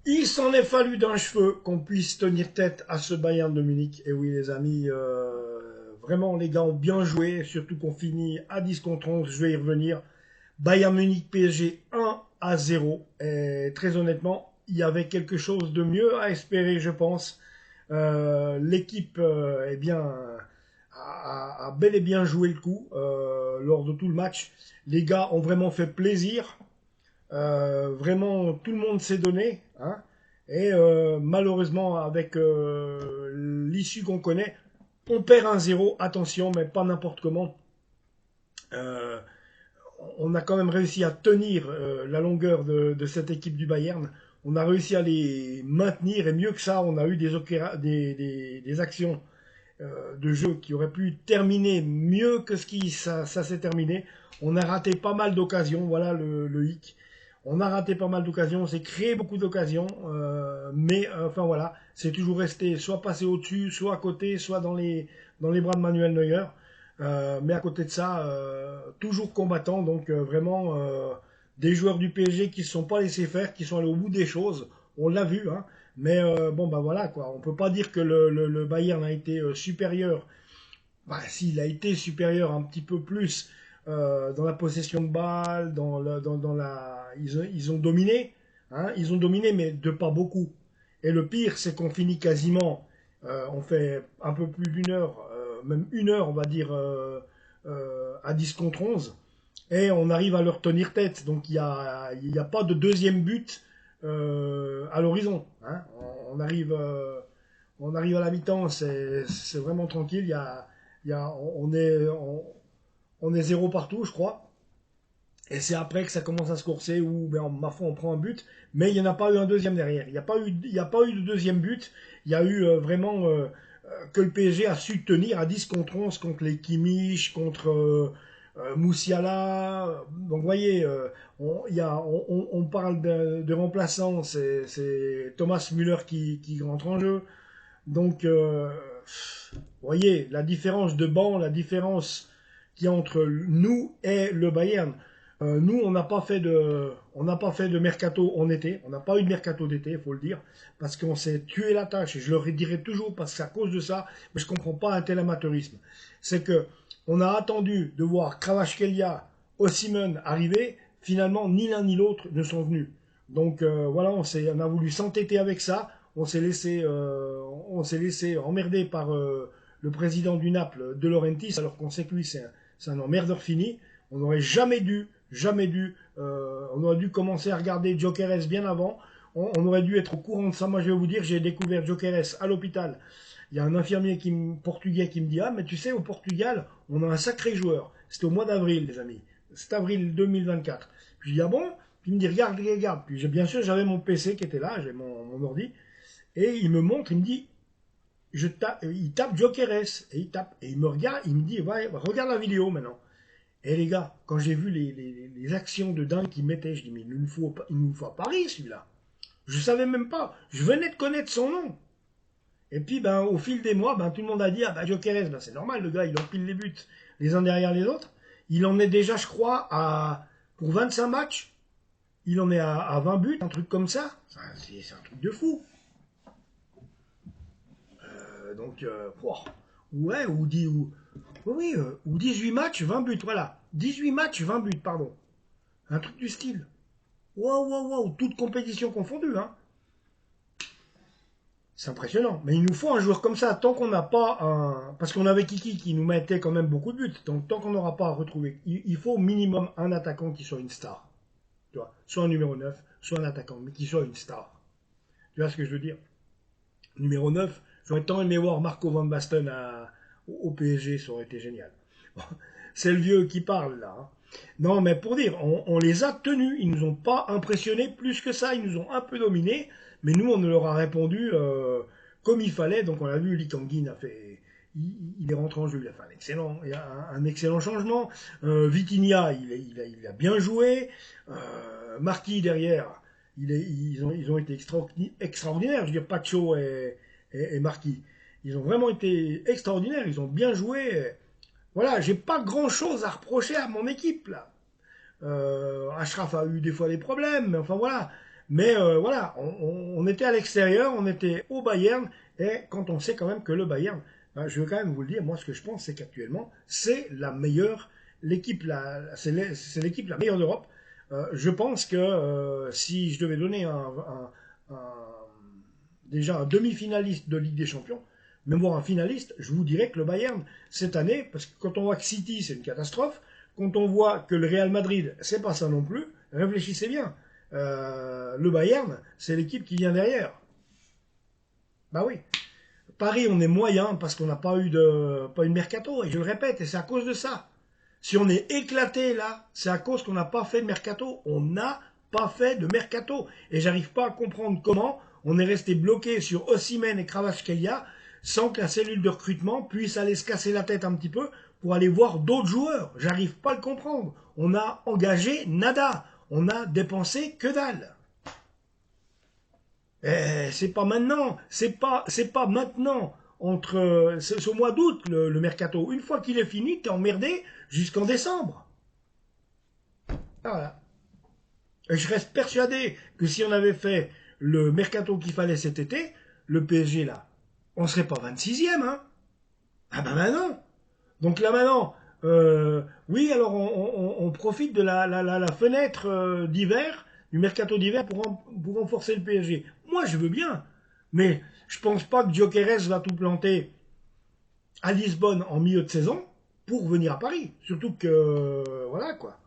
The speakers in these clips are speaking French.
Il s'en est fallu d'un cheveu qu'on puisse tenir tête à ce Bayern de Munich. Et oui, les amis, vraiment, les gars ont bien joué, surtout qu'on finit à 10 contre 11. Je vais y revenir. Bayern Munich PSG 1-0. Et très honnêtement, il y avait quelque chose de mieux à espérer, je pense. L'équipe, eh bien, a bel et bien joué le coup lors de tout le match. Les gars ont vraiment fait plaisir. Vraiment, tout le monde s'est donné, hein. Et malheureusement, avec l'issue qu'on connaît, on perd 1-0. Attention, mais pas n'importe comment. Euh, on a quand même réussi à tenir la longueur de cette équipe du Bayern. On a réussi à les maintenir et mieux que ça, on a eu des actions de jeu qui auraient pu terminer mieux que ça s'est terminé. On a raté pas mal d'occasions, voilà le hic. On a raté pas mal d'occasions, on s'est créé beaucoup d'occasions, mais enfin voilà, c'est toujours resté soit passé au-dessus, soit à côté, soit dans les bras de Manuel Neuer. Mais à côté de ça, toujours combattant, donc vraiment des joueurs du PSG qui ne se sont pas laissés faire, qui sont allés au bout des choses. On l'a vu, hein. Mais bon, bah voilà, quoi. On peut pas dire que le Bayern a été supérieur. Bah, s'il a été supérieur un petit peu plus dans la possession de balle, dans la... Ils ont dominé, hein, ils ont dominé, mais de pas beaucoup. Et le pire, c'est qu'on finit quasiment, on fait un peu plus d'une heure, même une heure, on va dire, à 10 contre 11, et on arrive à leur tenir tête. Donc il y a pas de deuxième but à l'horizon, hein. On arrive à la mi-temps, c'est vraiment tranquille. On est zéro partout, je crois. Et c'est après que ça commence à se corser où, ben, ma foi, on prend un but. Mais il n'y en a pas eu un deuxième derrière. Il y a pas eu de deuxième but. Il y a eu vraiment que le PSG a su tenir à 10 contre 11 contre les Kimmich, contre Moussiala. Donc, vous voyez, on parle de remplaçants. C'est Thomas Müller qui rentre en jeu. Donc, vous voyez, la différence de banc, la différence qu'il y a entre nous et le Bayern. Nous, on n'a pas fait de mercato en été. On n'a pas eu de mercato d'été, il faut le dire, parce qu'on s'est tué la tâche. Et je le dirai toujours, parce que c'est à cause de ça, mais je comprends pas un tel amateurisme. C'est que on a attendu de voir Kvaratskhelia, Osimhen arriver. Finalement, ni l'un ni l'autre ne sont venus. Donc voilà, on a voulu s'entêter avec ça. On s'est laissé emmerder par le président du Naples, De Laurentiis, alors qu'on sait que lui, c'est un emmerdeur fini. On n'aurait jamais dû, on aurait dû commencer à regarder Jokeres bien avant. On aurait dû être au courant de ça. Moi, je vais vous dire, j'ai découvert Jokeres à l'hôpital. Il y a un infirmier portugais qui me dit: ah, mais tu sais, au Portugal, on a un sacré joueur. C'était au mois d'avril, les amis. C'est avril 2024. Puis je dis: ah bon? Puis il me dit: regarde, regarde. Puis bien sûr, j'avais mon PC qui était là, j'ai mon ordi. Et il me montre, il me dit, il tape Jokeres, et il tape, et il me regarde, il me dit: ouais, regarde la vidéo maintenant. Et les gars, quand j'ai vu les actions de dingue qu'il mettait, je dis: mais il nous faut à Paris celui-là. Je savais même pas, je venais de connaître son nom. Et puis, ben, au fil des mois, ben, tout le monde a dit: ah ben, Jokeres, ben, c'est normal, le gars, il empile les buts les uns derrière les autres. Il en est déjà, je crois, pour 25 matchs, il en est à 20 buts, un truc comme ça. C'est un truc de fou. Donc, ouais, oui, ou 18 matchs, 20 buts, voilà. 18 matchs, 20 buts, pardon. Un truc du style. Waouh, waouh, waouh, toute compétition confondue, hein. C'est impressionnant. Mais il nous faut un joueur comme ça, tant qu'on n'a pas un... Parce qu'on avait Kiki qui nous mettait quand même beaucoup de buts. Donc, tant qu'on n'aura pas à retrouver... Il faut au minimum un attaquant qui soit une star. Tu vois, soit un numéro 9, soit un attaquant, mais qui soit une star. Tu vois ce que je veux dire? Numéro 9, j'aurais tant aimé voir Marco Van Basten au PSG, ça aurait été génial. Bon, c'est le vieux qui parle là, hein. Non, mais pour dire, on les a tenus, ils nous ont pas impressionnés plus que ça, ils nous ont un peu dominés, mais nous on leur a répondu comme il fallait. Donc on a vu, Lee Kangin a fait, il est rentré en jeu, il a fait un excellent changement. Vitinha, il a bien joué. Marquis derrière, ils ont été extraordinaires. Je veux dire, Pacho et Marquis. Ils ont vraiment été extraordinaires. Ils ont bien joué. Voilà, j'ai pas grand chose à reprocher à mon équipe là. Ashraf a eu des fois des problèmes, mais enfin voilà. Mais voilà, on était à l'extérieur, on était au Bayern, et quand on sait quand même que le Bayern, ben, je veux quand même vous le dire, moi ce que je pense, c'est qu'actuellement, c'est la meilleure, c'est l'équipe la meilleure d'Europe. Je pense que si je devais donner déjà un demi-finaliste de Ligue des Champions, même voir un finaliste, je vous dirais que le Bayern, cette année, parce que quand on voit que City, c'est une catastrophe, quand on voit que le Real Madrid, c'est pas ça non plus, réfléchissez bien. Le Bayern, c'est l'équipe qui vient derrière. Bah oui. Paris, on est moyen parce qu'on n'a pas eu de mercato, et je le répète, et c'est à cause de ça. Si on est éclaté là, c'est à cause qu'on n'a pas fait de mercato. On n'a pas fait de mercato. Et j'arrive pas à comprendre comment on est resté bloqué sur Osimhen et Kvaratskhelia sans que la cellule de recrutement puisse aller se casser la tête un petit peu pour aller voir d'autres joueurs. J'arrive pas à le comprendre. On a engagé nada. On a dépensé que dalle. C'est pas maintenant. C'est pas maintenant. C'est au mois d'août le mercato. Une fois qu'il est fini, t'es emmerdé jusqu'en décembre. Voilà. Et je reste persuadé que si on avait fait le mercato qu'il fallait cet été, le PSG là, on serait pas 26e, hein. Ah ben non. Donc là maintenant, oui, alors on profite de la fenêtre d'hiver, du mercato d'hiver pour renforcer le PSG. Moi, je veux bien, mais je pense pas que Gyökeres va tout planter à Lisbonne en milieu de saison pour venir à Paris. Surtout que, voilà quoi.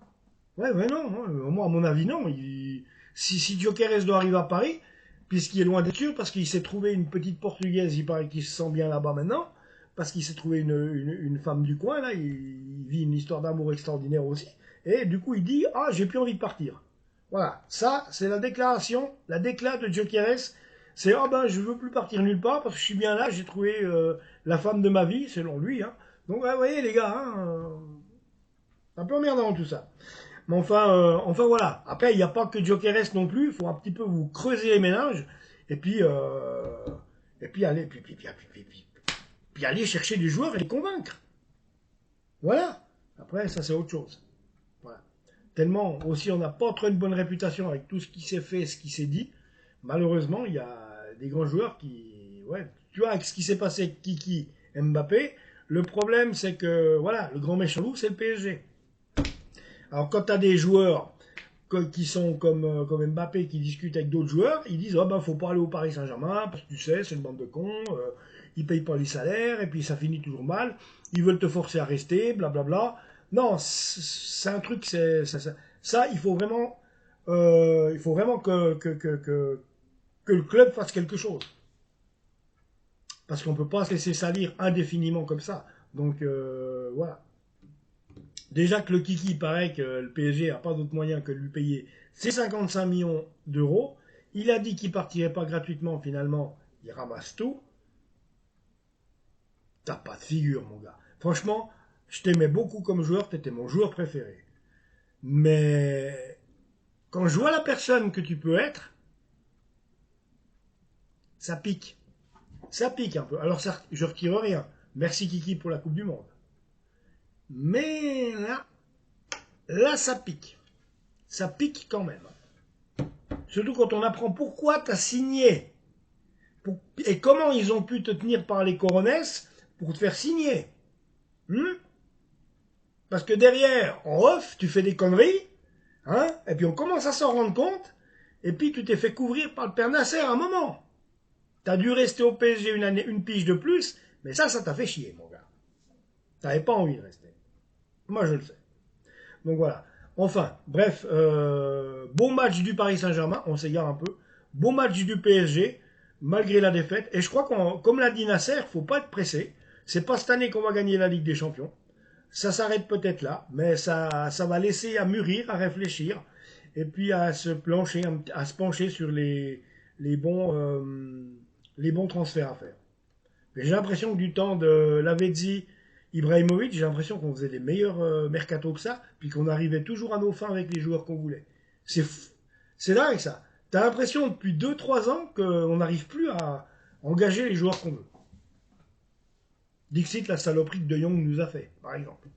Ouais, mais non, moi à mon avis non. Si Gyökeres doit arriver à Paris, puisqu'il est loin d'être sûr, parce qu'il s'est trouvé une petite Portugaise, il paraît qu'il se sent bien là-bas maintenant, parce qu'il s'est trouvé une femme du coin, là, il vit une histoire d'amour extraordinaire aussi, et du coup il dit, ah, j'ai plus envie de partir. Voilà, ça c'est la déclaration, la déclat de Gyökeres, c'est, ah ben je veux plus partir nulle part, parce que je suis bien là, j'ai trouvé la femme de ma vie, selon lui, hein. Donc, vous voyez les gars, hein, c'est un peu emmerdant tout ça. Mais enfin voilà. Après, il n'y a pas que Gyökeres non plus. Il faut un petit peu vous creuser les méninges et puis aller, puis aller chercher des joueurs et les convaincre. Voilà. Après, ça c'est autre chose. Voilà. Tellement aussi, on n'a pas trop une bonne réputation avec tout ce qui s'est fait, ce qui s'est dit. Malheureusement, il y a des grands joueurs qui, ouais, tu vois, avec ce qui s'est passé avec Kiki, Mbappé. Le problème, c'est que voilà, le grand méchant loup, c'est le PSG. Alors quand tu as des joueurs qui sont comme Mbappé qui discutent avec d'autres joueurs, ils disent oh ben faut pas aller au Paris Saint-Germain parce que tu sais c'est une bande de cons, ils payent pas les salaires et puis ça finit toujours mal, ils veulent te forcer à rester, blablabla. Non, c'est un truc, ça il faut vraiment que le club fasse quelque chose parce qu'on peut pas se laisser salir indéfiniment comme ça. Donc voilà. Déjà que le Kiki paraît que le PSG n'a pas d'autre moyen que de lui payer ses 55 millions d'euros. Il a dit qu'il partirait pas gratuitement, finalement, il ramasse tout. T'as pas de figure, mon gars. Franchement, je t'aimais beaucoup comme joueur, t'étais mon joueur préféré. Mais quand je vois la personne que tu peux être, ça pique. Ça pique un peu. Alors ça, je retire rien. Merci Kiki pour la Coupe du Monde. Mais là ça pique. Ça pique quand même. Surtout quand on apprend pourquoi tu as signé. Et comment ils ont pu te tenir par les coronesses pour te faire signer. Parce que derrière, en off, tu fais des conneries, hein, et puis on commence à s'en rendre compte, et puis tu t'es fait couvrir par le père Nasser à un moment. Tu as dû rester au PSG une pige de plus, mais ça t'a fait chier, mon gars. T'avais pas envie de rester. Moi, je le sais. Donc voilà. Enfin, bref, bon match du Paris Saint-Germain, on s'égare un peu. Bon match du PSG, malgré la défaite. Et je crois comme l'a dit Nasser, faut pas être pressé. C'est pas cette année qu'on va gagner la Ligue des Champions. Ça s'arrête peut-être là, mais ça va laisser à mûrir, à réfléchir, et puis à se pencher sur les bons transferts à faire. J'ai l'impression que du temps de Lavezzi, Ibrahimovic, j'ai l'impression qu'on faisait des meilleurs mercato que ça, puis qu'on arrivait toujours à nos fins avec les joueurs qu'on voulait. C'est dingue ça. T'as l'impression depuis 2-3 ans qu'on n'arrive plus à engager les joueurs qu'on veut. Dixit, la saloperie que De Jong nous a fait, par exemple.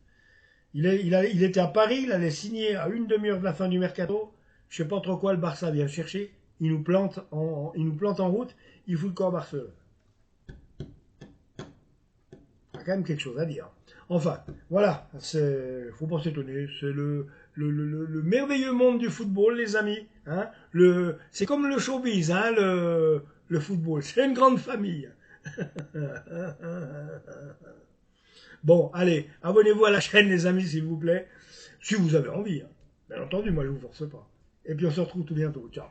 Il était à Paris, il allait signer à une demi-heure de la fin du mercato. Je sais pas trop quoi le Barça vient le chercher. il nous plante en route, il fout le corps à Barcelone. Il y a quand même quelque chose à dire. Enfin, voilà, faut pas s'étonner, c'est le merveilleux monde du football, les amis. Hein, c'est comme le showbiz, hein, le football, c'est une grande famille. Bon, allez, abonnez-vous à la chaîne, les amis, s'il vous plaît, si vous avez envie. Hein. Bien entendu, moi je vous force pas. Et puis on se retrouve tout bientôt. Ciao.